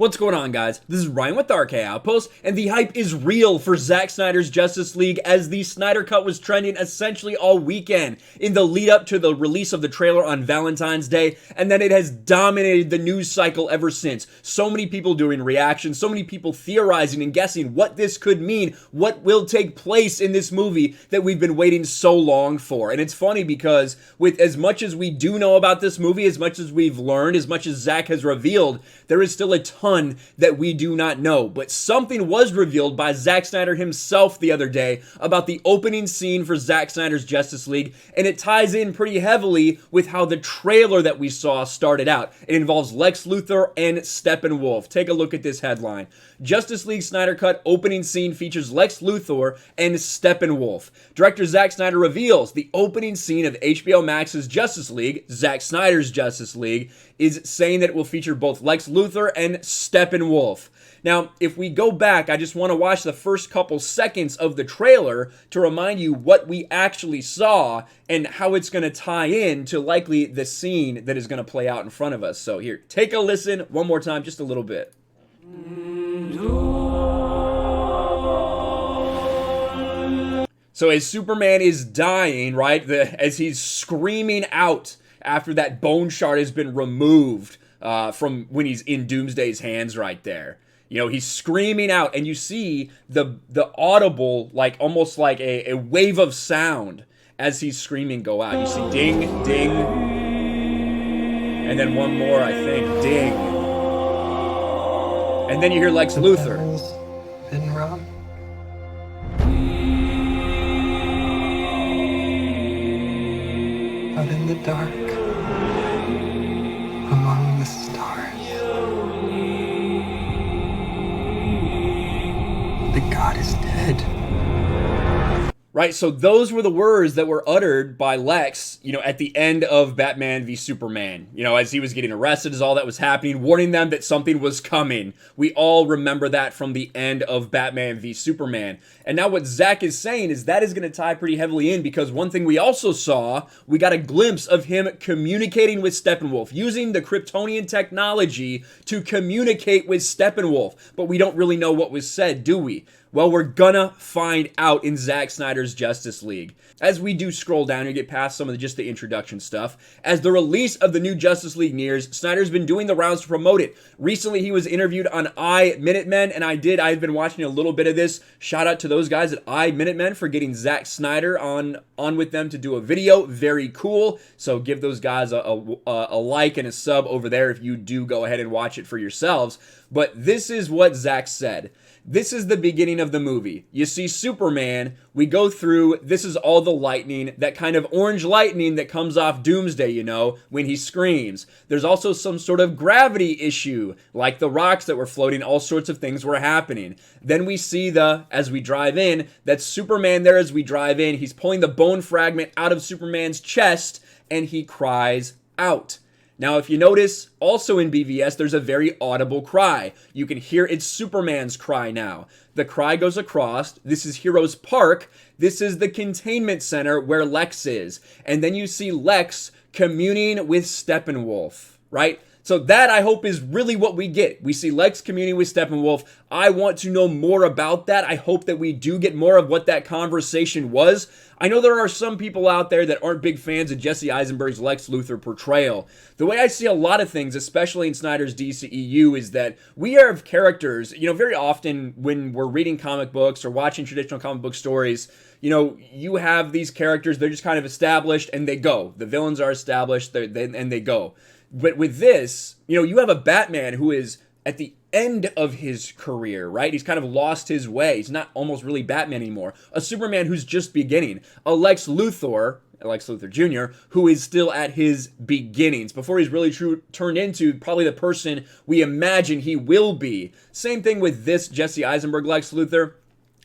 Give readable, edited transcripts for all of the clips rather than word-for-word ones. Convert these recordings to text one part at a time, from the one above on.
What's going on, guys? This is Ryan with RK Outpost, and the hype is real for Zack Snyder's Justice League as the Snyder Cut was trending essentially all weekend in the lead up to the release of the trailer on Valentine's Day, and then it has dominated the news cycle ever since. So many people doing reactions, so many people theorizing and guessing what this could mean, what will take place in this movie that we've been waiting so long for. And it's funny because with as much as we do know about this movie, as much as we've learned, as much as Zack has revealed, there is still a ton that we do not know. But something was revealed by Zack Snyder himself the other day about the opening scene for Zack Snyder's Justice League, and it ties in pretty heavily with how the trailer that we saw started out. It involves Lex Luthor and Steppenwolf. Take a look at this headline. Justice League Snyder Cut opening scene features Lex Luthor and Steppenwolf. Director Zack Snyder reveals the opening scene of HBO Max's Justice League, Zack Snyder's Justice League, is saying that it will feature both Lex Luthor and Steppenwolf. Now, if we go back, I just want to watch the first couple seconds of the trailer to remind you what we actually saw and how it's going to tie in to likely the scene that is going to play out in front of us. So here, take a listen one more time, just a little bit. So as Superman is dying, right, as he's screaming out after that bone shard has been removed from when he's in Doomsday's hands right there. You know, he's screaming out, and you see the audible, like almost like a wave of sound as he's screaming go out. You see ding, ding, and then one more, I think, ding. And then you hear Lex Luthor. Been wrong. Out in the dark, among the stars, the god is dead. Right, so those were the words that were uttered by Lex, you know, at the end of Batman v Superman. You know, as he was getting arrested, as all that was happening, warning them that something was coming. We all remember that from the end of Batman v Superman. And now what Zack is saying is that is going to tie pretty heavily in, because one thing we also saw, we got a glimpse of him communicating with Steppenwolf, using the Kryptonian technology to communicate with Steppenwolf. But we don't really know what was said, do we? Well, we're gonna find out in Zack Snyder's Justice League. As we do scroll down and get past some of just the introduction stuff, as the release of the new Justice League nears, Snyder's been doing the rounds to promote it. Recently, he was interviewed on Minutemen, and I've been watching a little bit of this. Shout out to those guys at Minutemen for getting Zack Snyder on with them to do a video. Very cool. So give those guys a like and a sub over there if you do go ahead and watch it for yourselves. But this is what Zack said. This is the beginning of the movie. You see Superman, we go through, this is all the lightning, that kind of orange lightning that comes off Doomsday, you know, when he screams. There's also some sort of gravity issue, like the rocks that were floating, all sorts of things were happening. Then we see as we drive in, that Superman there as we drive in, he's pulling the bone fragment out of Superman's chest, and he cries out. Now, if you notice, also in BVS, there's a very audible cry. You can hear it's Superman's cry now. The cry goes across. This is Heroes Park. This is the containment center where Lex is. And then you see Lex communing with Steppenwolf, right? So that, I hope, is really what we get. We see Lex communing with Steppenwolf. I want to know more about that. I hope that we do get more of what that conversation was. I know there are some people out there that aren't big fans of Jesse Eisenberg's Lex Luthor portrayal. The way I see a lot of things, especially in Snyder's DCEU, is that we have characters, you know, very often when we're reading comic books or watching traditional comic book stories, you know, you have these characters, they're just kind of established and they go. The villains are established and they go. But with this, you know, you have a Batman who is at the end of his career, right? He's kind of lost his way. He's not almost really Batman anymore. A Superman who's just beginning. A Lex Luthor Jr., who is still at his beginnings before he's really turned into probably the person we imagine he will be. Same thing with this Jesse Eisenberg Lex Luthor.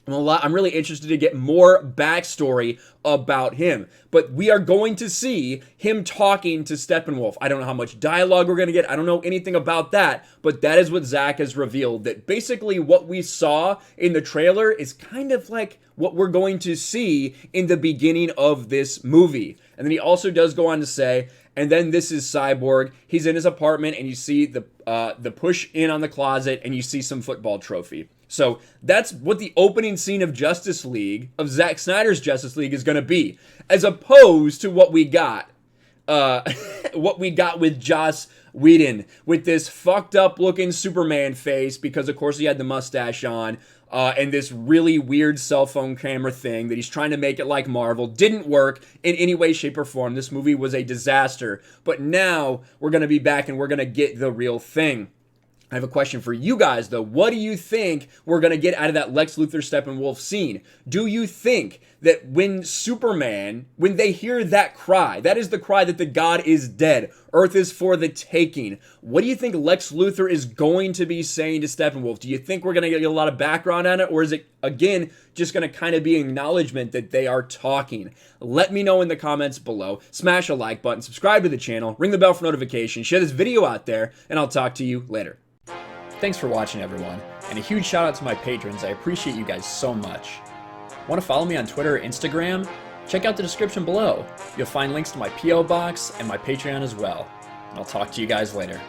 I'm really interested to get more backstory about him. But we are going to see him talking to Steppenwolf. I don't know how much dialogue we're going to get. I don't know anything about that. But that is what Zack has revealed. That basically what we saw in the trailer is kind of like what we're going to see in the beginning of this movie. And then he also does go on to say, and then this is Cyborg. He's in his apartment, and you see the push in on the closet, and you see some football trophy. So that's what the opening scene of Justice League, of Zack Snyder's Justice League, is going to be, as opposed to what we got, with Joss Whedon, with this fucked up looking Superman face, because of course he had the mustache on, and this really weird cell phone camera thing that he's trying to make it like Marvel. Didn't work in any way, shape, or form. This movie was a disaster. But now we're going to be back and we're going to get the real thing. I have a question for you guys, though. What do you think we're going to get out of that Lex Luthor Steppenwolf scene? Do you think that when Superman, when they hear that cry, that is the cry that the god is dead, Earth is for the taking, what do you think Lex Luthor is going to be saying to Steppenwolf? Do you think we're going to get a lot of background on it, or is it, again, just going to kind of be acknowledgement that they are talking? Let me know in the comments below. Smash a like button, subscribe to the channel, ring the bell for notifications, share this video out there, and I'll talk to you later. Thanks for watching, everyone, and a huge shout out to my patrons. I appreciate you guys so much. Want to follow me on Twitter or Instagram? Check out the description below. You'll find links to my P.O. box and my Patreon as well. And I'll talk to you guys later.